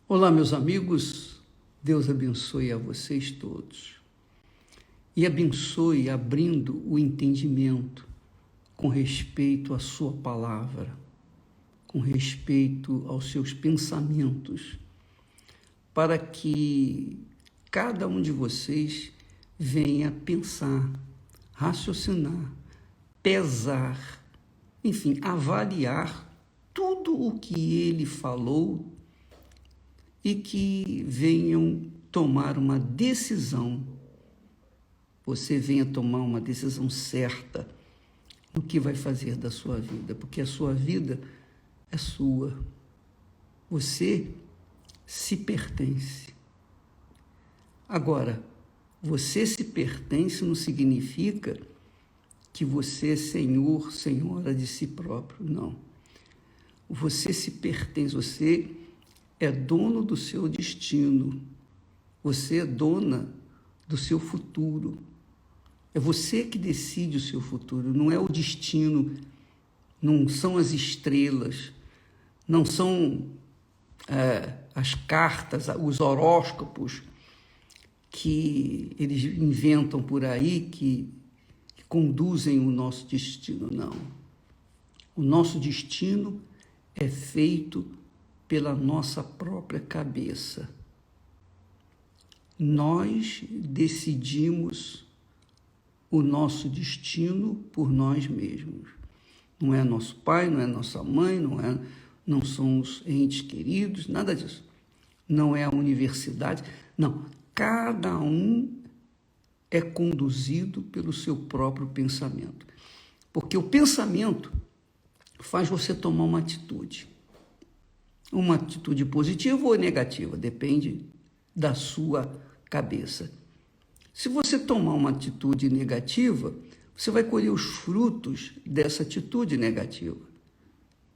Olá, meus amigos, Deus abençoe a vocês todos e abençoe abrindo o entendimento com respeito à sua palavra, com respeito aos seus pensamentos, para que cada um de vocês venha pensar, raciocinar, pesar, enfim, avaliar tudo o que ele falou e que venham tomar uma decisão, você venha tomar uma decisão certa no que vai fazer da sua vida, porque a sua vida é sua, você se pertence. Agora, você se pertence não significa que você é senhor, senhora de si próprio, não. Você se pertence, você é dono do seu destino, você é dona do seu futuro. É você que decide o seu futuro, não é o destino, não são as estrelas, não são as cartas, os horóscopos que eles inventam por aí, que conduzem o nosso destino, não. O nosso destino é feito pela nossa própria cabeça. Nós decidimos o nosso destino por nós mesmos. Não é nosso pai, não é nossa mãe, não são os entes queridos, nada disso. Não é a universidade, não. Cada um é conduzido pelo seu próprio pensamento. Porque o pensamento faz você tomar uma atitude positiva ou negativa, depende da sua cabeça. Se você tomar uma atitude negativa, você vai colher os frutos dessa atitude negativa.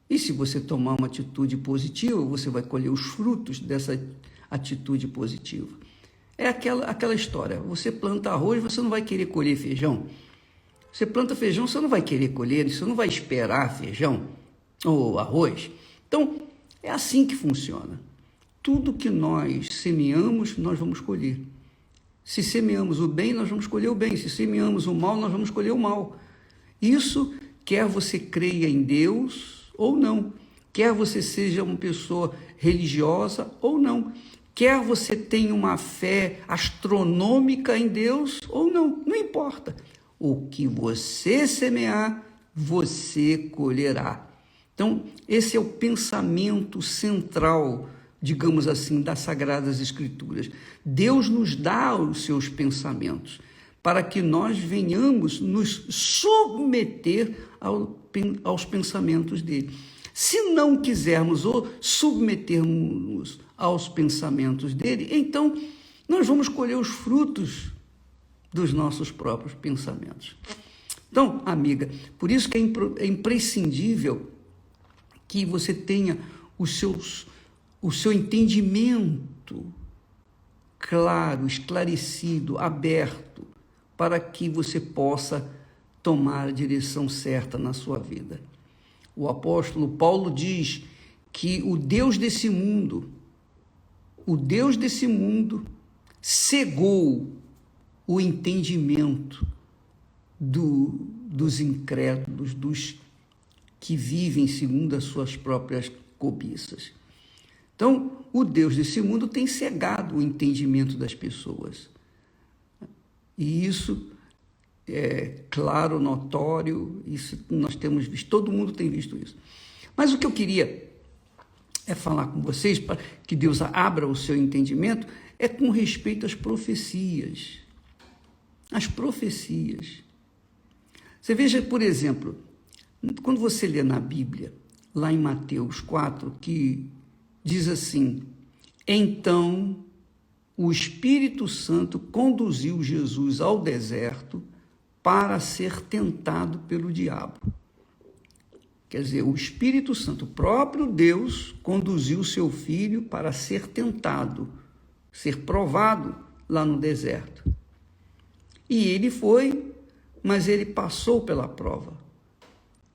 E se você tomar uma atitude positiva, você vai colher os frutos dessa atitude positiva. É aquela história, você planta arroz, você não vai querer colher feijão. Você planta feijão, você não vai querer colher, você não vai esperar feijão ou arroz. Então, é assim que funciona. Tudo que nós semeamos, nós vamos colher. Se semeamos o bem, nós vamos colher o bem. Se semeamos o mal, nós vamos colher o mal. Isso, quer você creia em Deus ou não. Quer você seja uma pessoa religiosa ou não. Quer você tenha uma fé astronômica em Deus ou não. Não importa. O que você semear, você colherá. Então, esse é o pensamento central, digamos assim, das Sagradas Escrituras. Deus nos dá os seus pensamentos para que nós venhamos nos submeter aos pensamentos dele. Se não quisermos ou submetermos aos pensamentos dele, então nós vamos colher os frutos dos nossos próprios pensamentos. Então, amiga, por isso que é imprescindível que você tenha o seu entendimento claro, esclarecido, aberto, para que você possa tomar a direção certa na sua vida. O apóstolo Paulo diz que o Deus desse mundo cegou o entendimento dos incrédulos, dos que vivem segundo as suas próprias cobiças. Então, o Deus desse mundo tem cegado o entendimento das pessoas. E isso é claro, notório, isso nós temos visto, todo mundo tem visto isso. Mas o que eu queria falar com vocês, para que Deus abra o seu entendimento, é com respeito às profecias. As profecias. Você veja, por exemplo, quando você lê na Bíblia, lá em Mateus 4, que diz assim: então o Espírito Santo conduziu Jesus ao deserto para ser tentado pelo diabo. Quer dizer, o Espírito Santo, o próprio Deus, conduziu seu filho para ser tentado, ser provado lá no deserto. E ele foi, mas ele passou pela prova.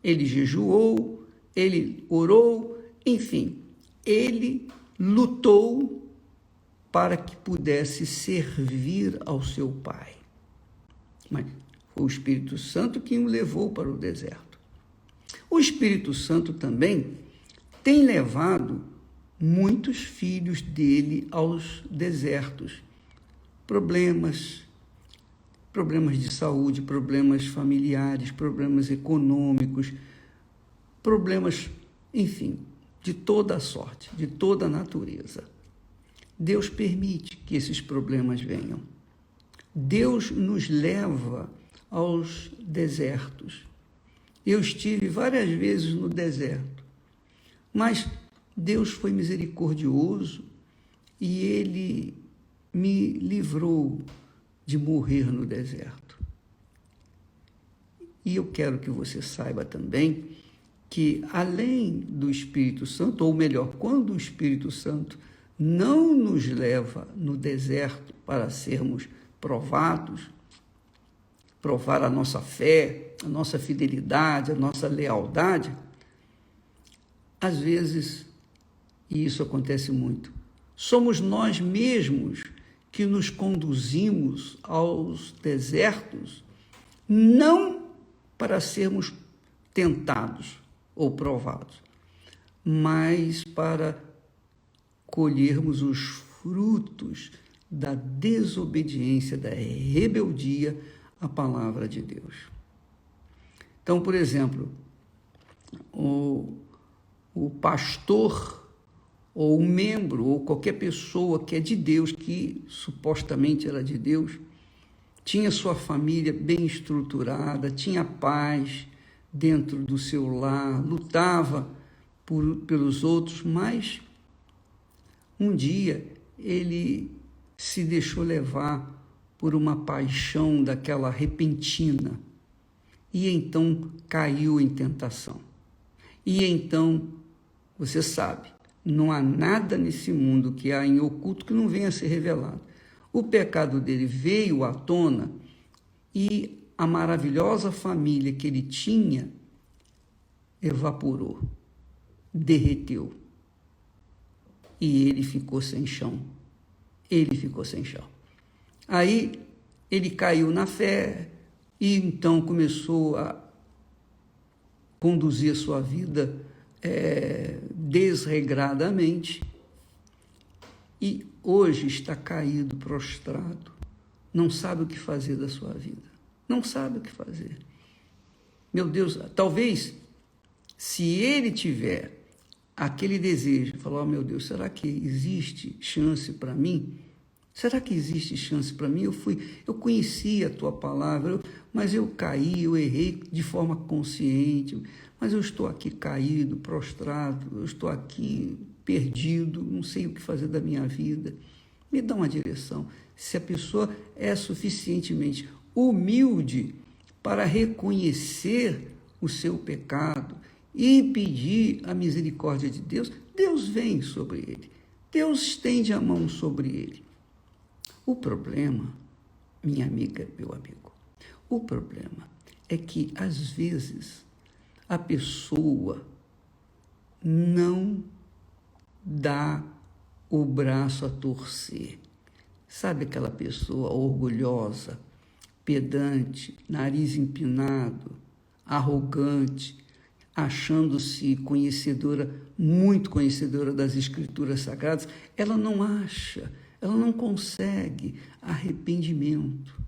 Ele jejuou, ele orou, enfim, ele lutou para que pudesse servir ao seu pai. Mas foi o Espírito Santo quem o levou para o deserto. O Espírito Santo também tem levado muitos filhos dele aos desertos. Problemas de saúde, problemas familiares, problemas econômicos, problemas, enfim, de toda a sorte, de toda a natureza. Deus permite que esses problemas venham. Deus nos leva aos desertos. Eu estive várias vezes no deserto, mas Deus foi misericordioso e Ele me livrou de morrer no deserto. E eu quero que você saiba também que, além do Espírito Santo, ou melhor, quando o Espírito Santo não nos leva no deserto para sermos provados, provar a nossa fé, a nossa fidelidade, a nossa lealdade, às vezes, e isso acontece muito, somos nós mesmos que nos conduzimos aos desertos, não para sermos tentados ou provados, mas para colhermos os frutos da desobediência, da rebeldia à palavra de Deus. Então, por exemplo, o pastor ou o membro, ou qualquer pessoa que é de Deus, que supostamente era de Deus, tinha sua família bem estruturada, tinha paz dentro do seu lar, lutava pelos outros, mas um dia ele se deixou levar por uma paixão daquela repentina e então caiu em tentação. E então, você sabe, não há nada nesse mundo que há em oculto que não venha a ser revelado. O pecado dele veio à tona e a maravilhosa família que ele tinha evaporou, derreteu. E ele ficou sem chão. Ele ficou sem chão. Aí ele caiu na fé e então começou a conduzir a sua vida desregradamente, e hoje está caído, prostrado, não sabe o que fazer da sua vida, não sabe o que fazer. Meu Deus, talvez, se ele tiver aquele desejo, falar, oh, meu Deus, será que existe chance para mim? Será que existe chance para mim? Eu conheci a tua palavra, mas eu caí, eu errei de forma consciente, mas eu estou aqui caído, prostrado, eu estou aqui perdido, não sei o que fazer da minha vida. Me dá uma direção. Se a pessoa é suficientemente humilde para reconhecer o seu pecado e pedir a misericórdia de Deus, Deus vem sobre ele. Deus estende a mão sobre ele. O problema, minha amiga, meu amigo, o problema é que, às vezes, a pessoa não dá o braço a torcer. Sabe aquela pessoa orgulhosa, pedante, nariz empinado, arrogante, achando-se conhecedora, muito conhecedora das Escrituras Sagradas? Ela não acha, ela não consegue arrependimento,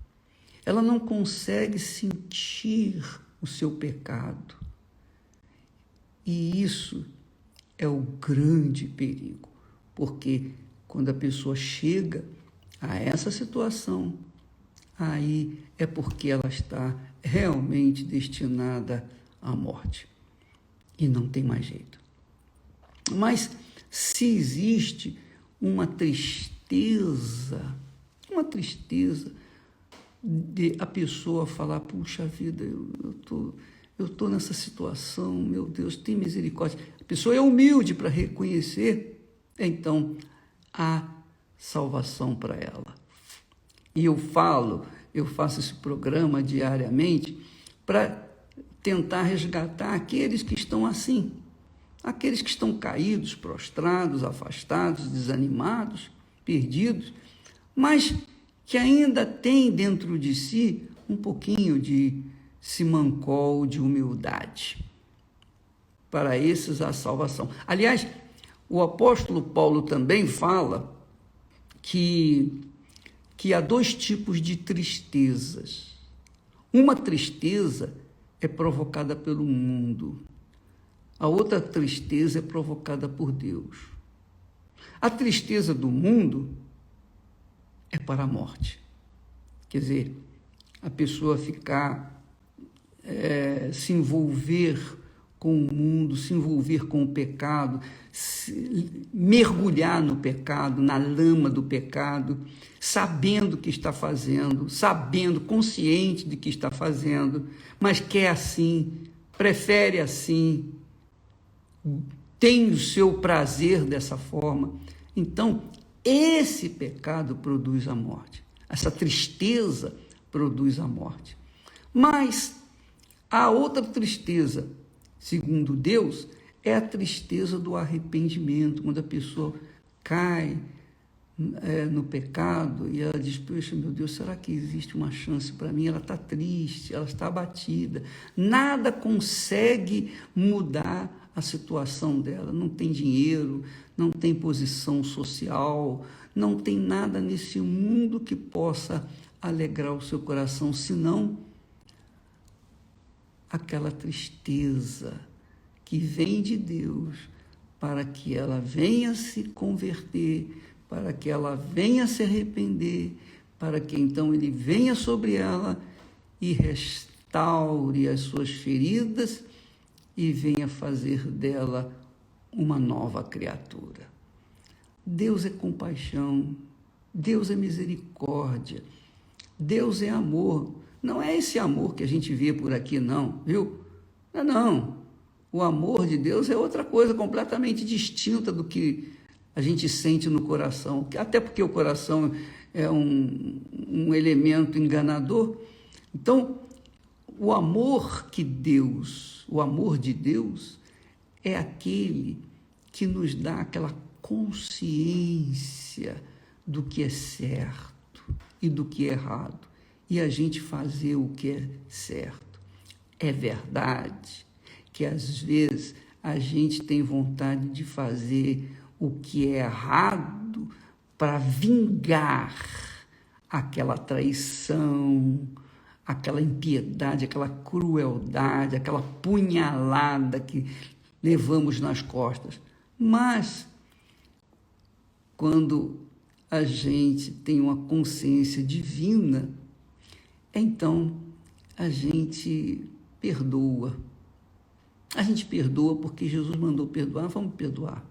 ela não consegue sentir o seu pecado. E isso é o grande perigo, porque quando a pessoa chega a essa situação, aí é porque ela está realmente destinada à morte e não tem mais jeito. Mas se existe uma tristeza de a pessoa falar, puxa vida, eu estou nessa situação, meu Deus, tem misericórdia. A pessoa é humilde para reconhecer, então há salvação para ela. E eu faço esse programa diariamente para tentar resgatar aqueles que estão assim. aqueles que estão caídos, prostrados, afastados, desanimados, perdidos, mas que ainda têm dentro de si um pouquinho de simancol de humildade. Para esses a salvação. Aliás, o apóstolo Paulo também fala que há dois tipos de tristezas. Uma tristeza é provocada pelo mundo. A outra tristeza é provocada por Deus. A tristeza do mundo é para a morte. Quer dizer, a pessoa ficar, se envolver com o mundo, se envolver com o pecado, mergulhar no pecado, na lama do pecado, sabendo o que está fazendo, sabendo, consciente de que está fazendo, mas quer assim, prefere assim, tem o seu prazer dessa forma. Então, esse pecado produz a morte. Essa tristeza produz a morte. Mas a outra tristeza, segundo Deus, é a tristeza do arrependimento, quando a pessoa cai no pecado e ela diz, poxa, meu Deus, será que existe uma chance para mim? Ela está triste, ela está abatida, nada consegue mudar a situação dela, não tem dinheiro, não tem posição social, não tem nada nesse mundo que possa alegrar o seu coração, senão aquela tristeza que vem de Deus para que ela venha se converter, para que ela venha se arrepender, para que então ele venha sobre ela e restaure as suas feridas e venha fazer dela uma nova criatura. Deus é compaixão, Deus é misericórdia, Deus é amor. Não é esse amor que a gente vê por aqui, não, viu? Não. O amor de Deus é outra coisa completamente distinta do que a gente sente no coração. Até porque o coração é um elemento enganador. Então, o amor de Deus é aquele que nos dá aquela consciência do que é certo e do que é errado. E a gente fazer o que é certo. É verdade que às vezes a gente tem vontade de fazer o que é errado para vingar aquela traição, aquela impiedade, aquela crueldade, aquela punhalada que levamos nas costas. Mas quando a gente tem uma consciência divina, então a gente perdoa. A gente perdoa porque Jesus mandou perdoar, vamos perdoar.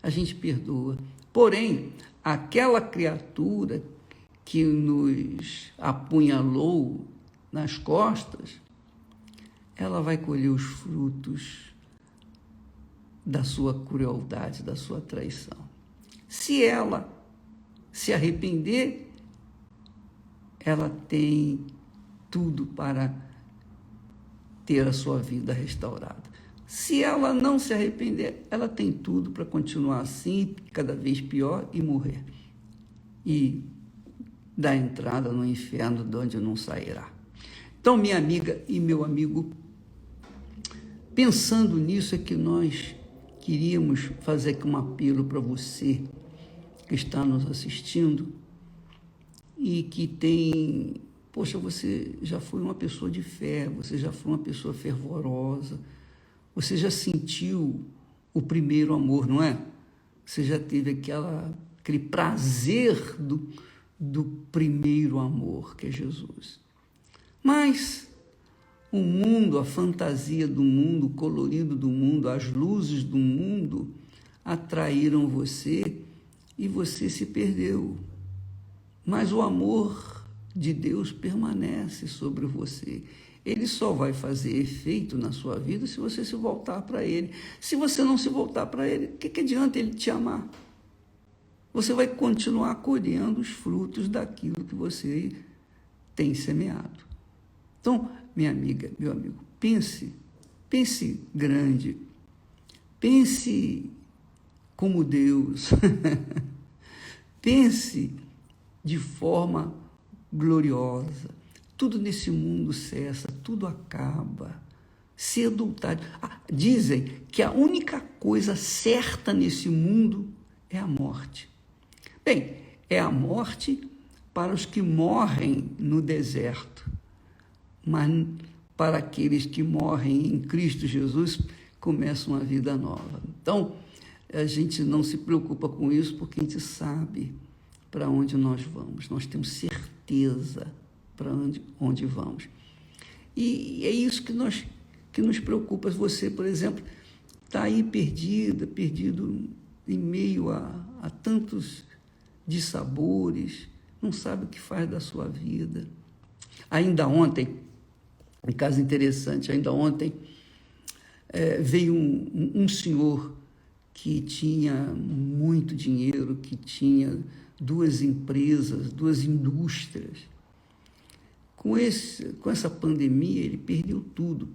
A gente perdoa. Porém, aquela criatura que nos apunhalou nas costas, ela vai colher os frutos da sua crueldade, da sua traição. Se ela se arrepender, ela tem tudo para ter a sua vida restaurada. Se ela não se arrepender, ela tem tudo para continuar assim, cada vez pior, e morrer. E dar entrada no inferno de onde não sairá. Então, minha amiga e meu amigo, pensando nisso é que nós queríamos fazer aqui um apelo para você que está nos assistindo e que tem... Poxa, você já foi uma pessoa de fé, você já foi uma pessoa fervorosa, você já sentiu o primeiro amor, não é? Você já teve aquele prazer do primeiro amor, que é Jesus. Mas o mundo, a fantasia do mundo, o colorido do mundo, as luzes do mundo atraíram você e você se perdeu. Mas o amor de Deus permanece sobre você. Ele só vai fazer efeito na sua vida se você se voltar para Ele. Se você não se voltar para Ele, o que adianta Ele te amar? Você vai continuar colhendo os frutos daquilo que você tem semeado. Então, minha amiga, meu amigo, pense grande, Pense como Deus. Pense de forma gloriosa. Tudo nesse mundo cessa, tudo acaba. Cedo ou tarde. Dizem que a única coisa certa nesse mundo é a morte. Bem, é a morte para os que morrem no deserto, mas para aqueles que morrem em Cristo Jesus, começa uma vida nova. Então, a gente não se preocupa com isso, porque a gente sabe para onde nós vamos. Nós temos certeza para onde vamos. E é isso que nos preocupa. Você, por exemplo, está aí perdido em meio a tantos dissabores, não sabe o que faz da sua vida. Ainda ontem, um caso interessante, veio um senhor que tinha muito dinheiro, que tinha 2 empresas, 2 indústrias. Com essa pandemia, ele perdeu tudo.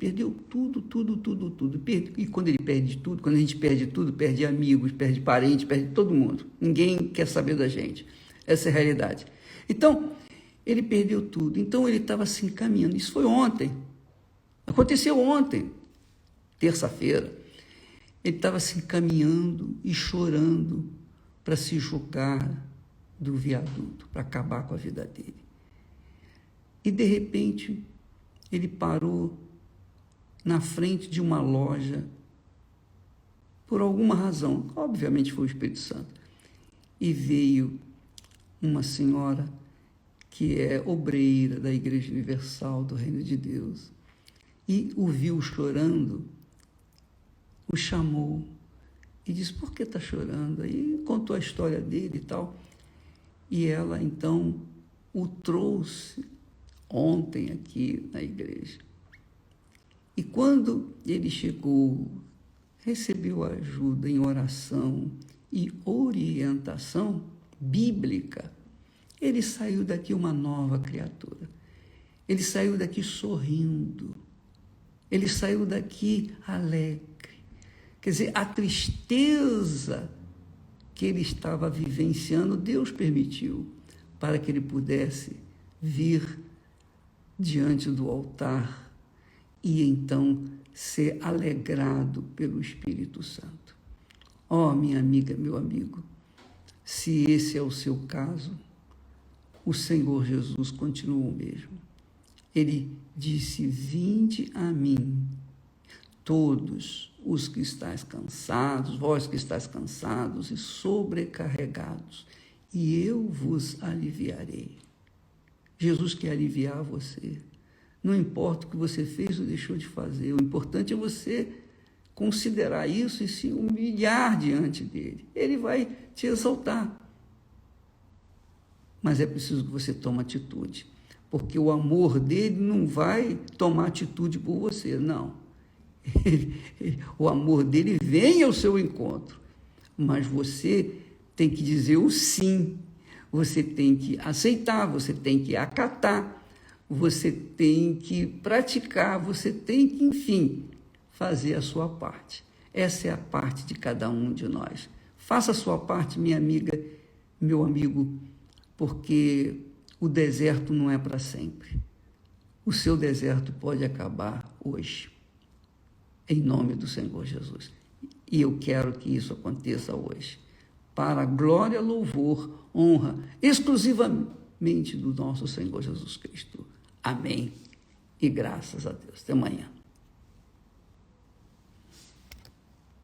E quando ele perde tudo, quando a gente perde tudo, perde amigos, perde parentes, perde todo mundo. Ninguém quer saber da gente. Essa é a realidade. Então, ele perdeu tudo. Então, ele estava se encaminhando. Isso foi ontem. Aconteceu ontem, terça-feira. Ele estava se encaminhando e chorando para se jogar do viaduto, para acabar com a vida dele. E, de repente, ele parou na frente de uma loja, por alguma razão, obviamente foi o Espírito Santo, e veio uma senhora que é obreira da Igreja Universal do Reino de Deus, e o viu chorando, o chamou e disse: por que está chorando? Aí contou a história dele e tal, e ela, então, o trouxe ontem aqui na igreja. E quando ele chegou, recebeu ajuda em oração e orientação bíblica, ele saiu daqui uma nova criatura. Ele saiu daqui sorrindo. Ele saiu daqui alegre. Quer dizer, a tristeza que ele estava vivenciando, Deus permitiu para que ele pudesse vir diante do altar e então ser alegrado pelo Espírito Santo. Oh, minha amiga, meu amigo, se esse é o seu caso, o Senhor Jesus continua o mesmo. Ele disse: vinde a mim, todos os que estáis cansados, vós que estáis cansados e sobrecarregados, e eu vos aliviarei. Jesus quer aliviar você. Não importa o que você fez ou deixou de fazer, o importante é você considerar isso e se humilhar diante dele. Ele vai te exaltar. Mas é preciso que você tome atitude, porque o amor dele não vai tomar atitude por você, não. O amor dele vem ao seu encontro, mas você tem que dizer o sim. Você tem que aceitar, você tem que acatar, você tem que praticar, você tem que, enfim, fazer a sua parte. Essa é a parte de cada um de nós. Faça a sua parte, minha amiga, meu amigo, porque o deserto não é para sempre. O seu deserto pode acabar hoje, em nome do Senhor Jesus. E eu quero que isso aconteça hoje, para a glória, louvor, honra, exclusivamente do nosso Senhor Jesus Cristo. Amém. E graças a Deus. Até amanhã.